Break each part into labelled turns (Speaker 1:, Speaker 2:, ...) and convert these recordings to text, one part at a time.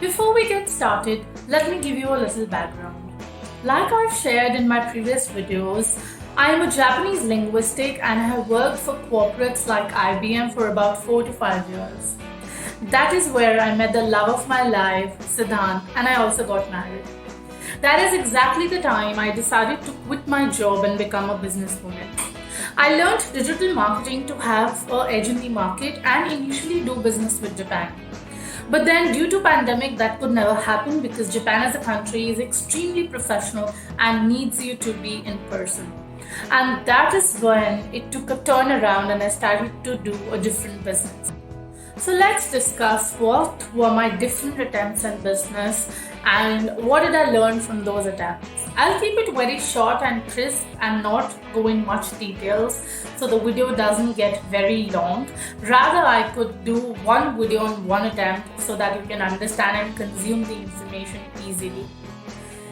Speaker 1: Before we get started, let me give you a little background. Like I've shared in my previous videos, I am a Japanese linguistic and have worked for corporates like IBM for about 4 to 5 years. That is where I met the love of my life, Siddhant, and I also got married. That is exactly the time I decided to quit my job and become a businesswoman. I learned digital marketing to have an edge in the market and initially do business with Japan. But then due to pandemic, that could never happen because Japan as a country is extremely professional and needs you to be in person. And that is when it took a turnaround and I started to do a different business. So let's discuss what were my different attempts in business and what did I learn from those attempts. I'll keep it very short and crisp and not go in much details so the video doesn't get very long. Rather, I could do one video on one attempt so that you can understand and consume the information easily.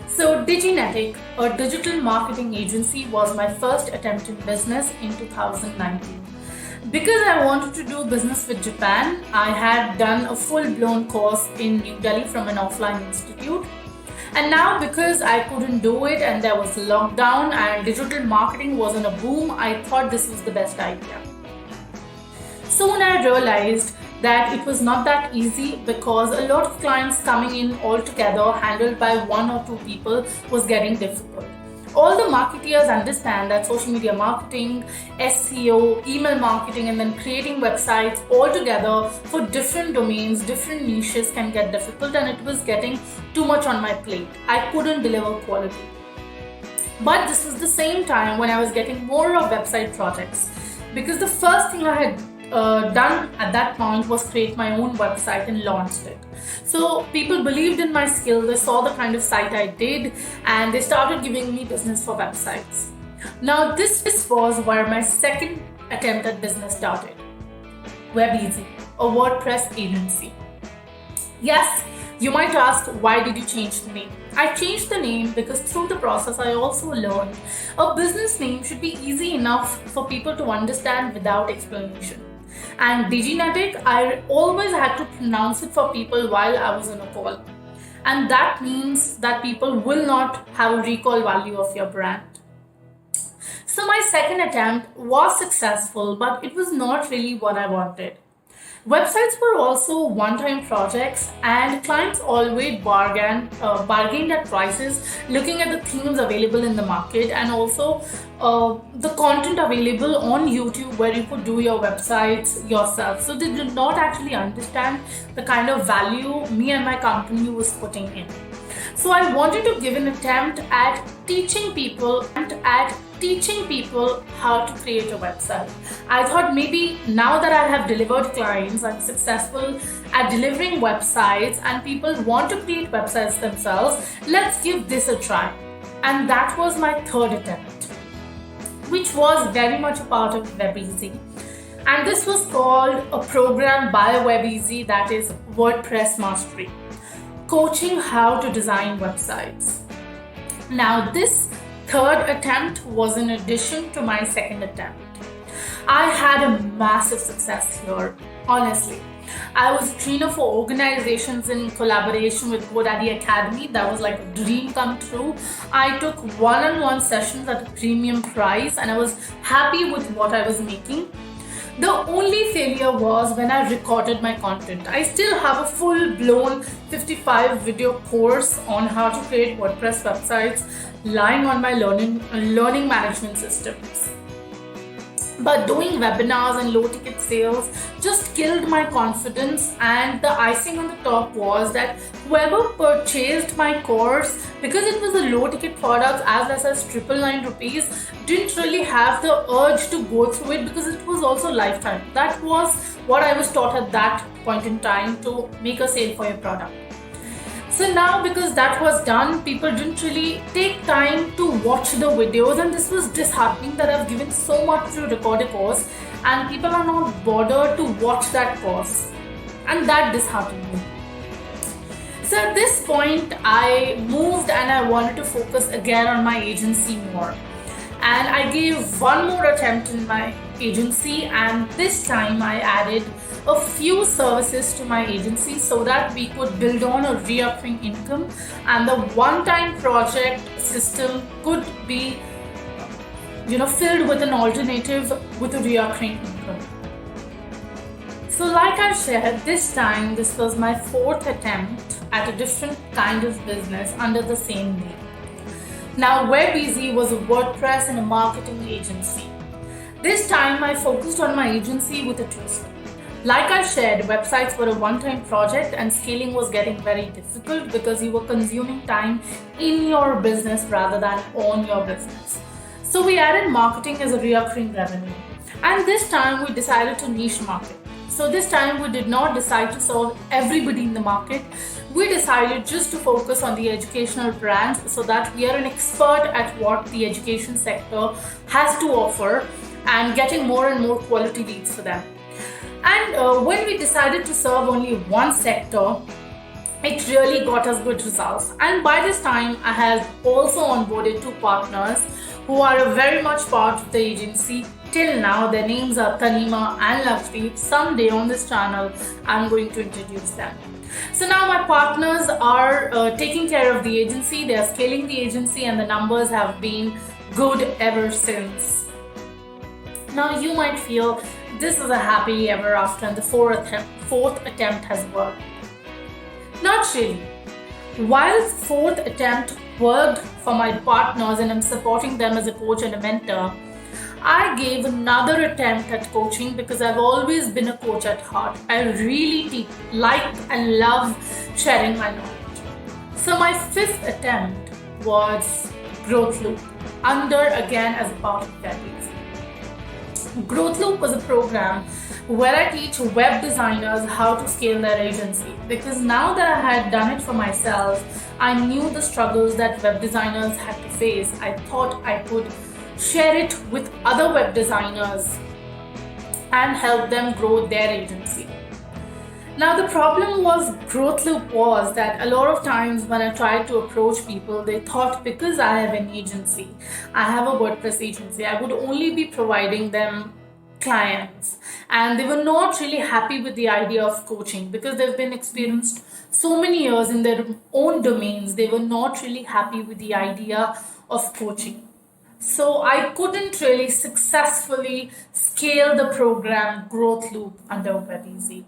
Speaker 1: So Diginetic, a digital marketing agency, was my first attempt in business in 2019. Because I wanted to do business with Japan, I had done a full-blown course in New Delhi from an offline institute. And now because I couldn't do it and there was lockdown and digital marketing was in a boom, I thought this was the best idea. Soon I realized that it was not that easy because a lot of clients coming in all together handled by one or two people was getting difficult. All the marketeers understand that social media marketing, SEO, email marketing, and then creating websites all together for different domains, different niches can get difficult, and it was getting too much on my plate. I couldn't deliver quality. But this was the same time when I was getting more of website projects because the first thing I had done at that point was create my own website and launched it. So people believed in my skill, they saw the kind of site I did and they started giving me business for websites. Now this was where my second attempt at business started. WebEasy, a WordPress agency. Yes, you might ask, why did you change the name? I changed the name because through the process I also learned a business name should be easy enough for people to understand without explanation. And Diginetic, I always had to pronounce it for people while I was on a call. And that means that people will not have a recall value of your brand. So my second attempt was successful, but it was not really what I wanted. Websites were also one-time projects and clients always bargained at prices looking at the themes available in the market and also the content available on YouTube where you could do your websites yourself. So they did not actually understand the kind of value me and my company was putting in. So I wanted to give an attempt at teaching people how to create a website. I thought maybe now that I have delivered clients, I'm successful at delivering websites and people want to create websites themselves, let's give this a try. And that was my third attempt, which was very much a part of WebEasy. And this was called a program by WebEasy, that is WordPress Mastery, coaching how to design websites. Now this third attempt was in addition to my second attempt. I had a massive success here, honestly. I was a trainer for organizations in collaboration with GoDaddy Academy. That was like a dream come true. I took one-on-one sessions at a premium price and I was happy with what I was making. The only failure was when I recorded my content. I still have a full-blown 55 video course on how to create WordPress websites lying on my learning management systems. But doing webinars and low-ticket sales just killed my confidence, and the icing on the top was that whoever purchased my course, because it was a low-ticket product as less as 999 rupees, didn't really have the urge to go through it because it was also lifetime. That was what I was taught at that point in time, to make a sale for your product. So now because that was done, people didn't really take time to watch the videos, and this was disheartening that I've given so much to record a course and people are not bothered to watch that course, and that disheartened me. So at this point I moved and I wanted to focus again on my agency more, and I gave one more attempt in my agency, and this time I added a few services to my agency so that we could build on a recurring income, and the one-time project system could be filled with an alternative with a recurring income. So like I shared, this time this was my fourth attempt at a different kind of business under the same name. Now WebEasy was a WordPress and a marketing agency. This time I focused on my agency with a twist. Like I shared, websites were a one-time project and scaling was getting very difficult because you were consuming time in your business rather than on your business. So we added marketing as a recurring revenue. And this time we decided to niche market. So this time we did not decide to serve everybody in the market. We decided just to focus on the educational brands so that we are an expert at what the education sector has to offer and getting more and more quality leads for them. And when we decided to serve only one sector, it really got us good results. And by this time, I have also onboarded 2 partners who are very much part of the agency. Till now, their names are Tanima and Lakshdeep. Someday on this channel, I'm going to introduce them. So now my partners are taking care of the agency, they are scaling the agency, and the numbers have been good ever since. Now you might feel this is a happily ever after and the fourth attempt has worked. Not really. While fourth attempt worked for my partners and I'm supporting them as a coach and a mentor, I gave another attempt at coaching because I've always been a coach at heart. I really like and love sharing my knowledge. So my 5th attempt was Growth Loop, under again as a part of WebEasy. Growth Loop was a program where I teach web designers how to scale their agency, because now that I had done it for myself, I knew the struggles that web designers had to face. I thought I could share it with other web designers and help them grow their agency. Now the problem was Growth Loop was that a lot of times when I tried to approach people, they thought because I have an agency, I have a WordPress agency, I would only be providing them clients, and they were not really happy with the idea of coaching because they've been experienced so many years in their own domains. They were not really happy with the idea of coaching. So I couldn't really successfully scale the program Growth Loop under WebEasy.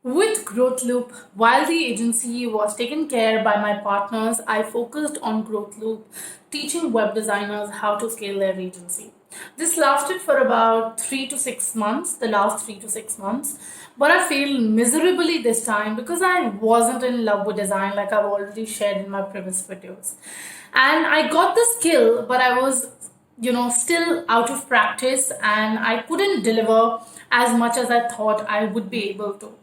Speaker 1: With Growth Loop, while the agency was taken care by my partners, I focused on Growth Loop, teaching web designers how to scale their agency. This lasted for about 3 to 6 months, the last 3 to 6 months, but I failed miserably this time because I wasn't in love with design like I've already shared in my previous videos. And I got the skill, but I was, still out of practice and I couldn't deliver as much as I thought I would be able to.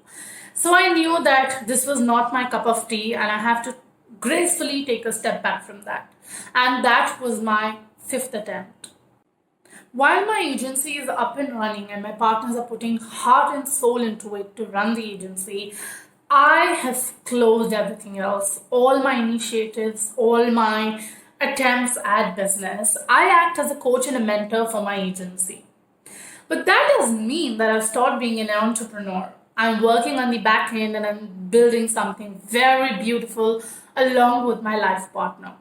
Speaker 1: So I knew that this was not my cup of tea and I have to gracefully take a step back from that. And that was my 5th attempt. While my agency is up and running and my partners are putting heart and soul into it to run the agency, I have closed everything else, all my initiatives, all my attempts at business. I act as a coach and a mentor for my agency. But that doesn't mean that I've stopped being an entrepreneur. I'm working on the back end and I'm building something very beautiful along with my life partner.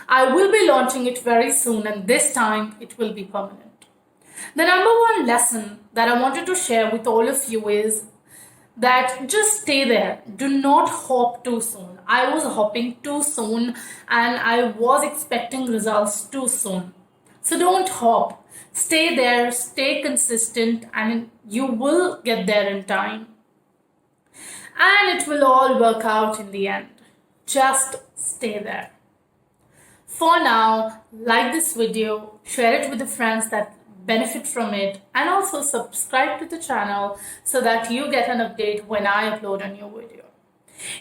Speaker 1: I will be launching it very soon, and this time it will be permanent. The number one lesson that I wanted to share with all of you is that just stay there. Do not hop too soon. I was hopping too soon and I was expecting results too soon. So don't hop. Stay there, stay consistent, and you will get there in time. And it will all work out in the end. Just stay there. For now, like this video, share it with the friends that benefit from it, and also subscribe to the channel so that you get an update when I upload a new video.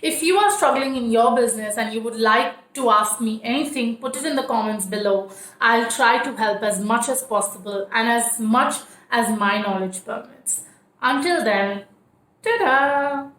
Speaker 1: If you are struggling in your business and you would like to ask me anything, put it in the comments below. I'll try to help as much as possible and as much as my knowledge permits. Until then, ta-da!